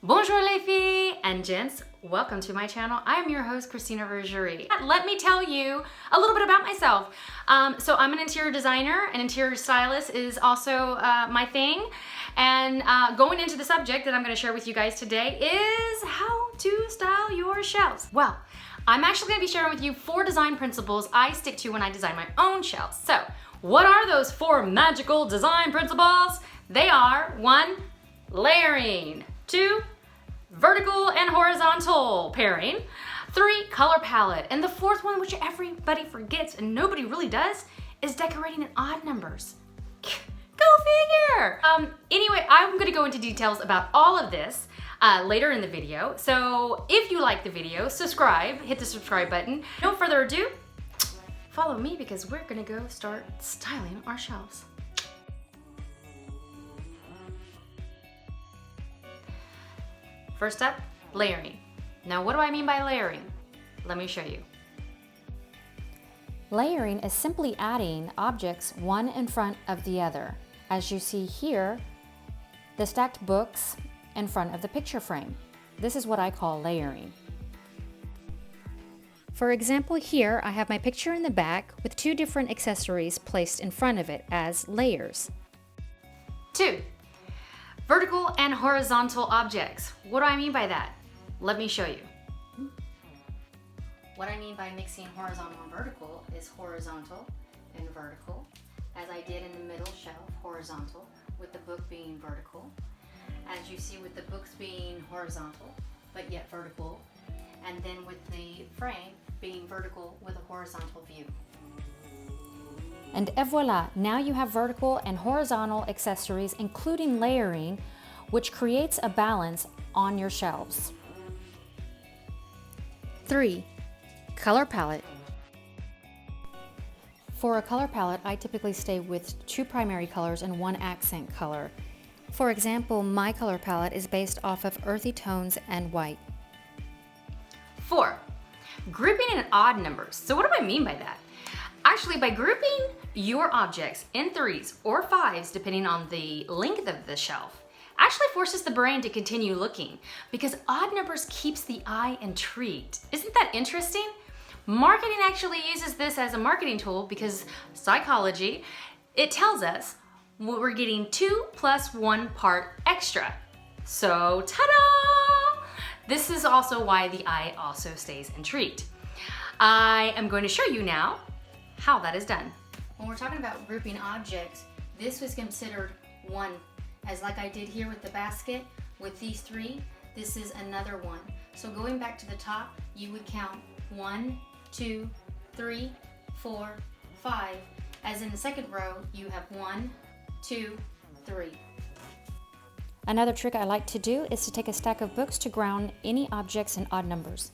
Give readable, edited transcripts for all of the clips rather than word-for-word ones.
Bonjour les filles and gents, welcome to my channel. I'm your host, Christina Vergerie. Let me tell you a little bit about myself. So I'm an interior designer, and interior stylist is also my thing. And going into the subject that I'm gonna share with you guys today is how to style your shelves. Well, I'm actually gonna be sharing with you 4 design principles I stick to when I design my own shelves. So what are those 4 magical design principles? They are 1, layering. 2, vertical and horizontal pairing. 3, color palette. And the 4th one, which everybody forgets and nobody really does, is decorating in odd numbers. Go figure! Anyway, I'm gonna go into details about all of this later in the video. So if you like the video, subscribe, hit the subscribe button. No further ado, follow me because we're gonna go start styling our shelves. First up, layering. Now, what do I mean by layering? Let me show you. Layering is simply adding objects one in front of the other. As you see here, the stacked books in front of the picture frame. This is what I call layering. For example, here I have my picture in the back with 2 different accessories placed in front of it as layers. 2, vertical and horizontal objects. What do I mean by that? Let me show you. What I mean by mixing horizontal and vertical is horizontal and vertical, as I did in the middle shelf, horizontal, with the book being vertical. As you see with the books being horizontal, but yet vertical, and then with the frame being vertical with a horizontal view. And voila, now you have vertical and horizontal accessories, including layering, which creates a balance on your shelves. 3, color palette. For a color palette, I typically stay with 2 primary colors and 1 accent color. For example, my color palette is based off of earthy tones and white. 4, grouping in odd numbers. So what do I mean by that? Actually, by grouping your objects in 3s or 5s, depending on the length of the shelf, actually forces the brain to continue looking because odd numbers keeps the eye intrigued. Isn't that interesting? Marketing actually uses this as a marketing tool because psychology, it tells us we're getting 2 + 1 part extra. So, ta-da! This is also why the eye also stays intrigued. I am going to show you now how that is done. When we're talking about grouping objects, this was considered 1. As like I did here with the basket, with these 3, this is another 1. So going back to the top, you would count 1, 2, 3, 4, 5. As in the second row, you have 1, 2, 3. Another trick I like to do is to take a stack of books to ground any objects in odd numbers.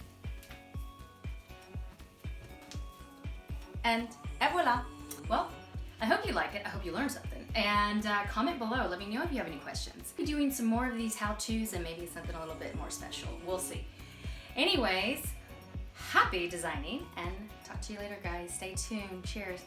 And voila. Well, I hope you like it. I hope you learned something. And comment below. Let me know if you have any questions. I'll be doing some more of these how-tos and maybe something a little bit more special. We'll see. Anyways, happy designing and talk to you later, guys. Stay tuned. Cheers.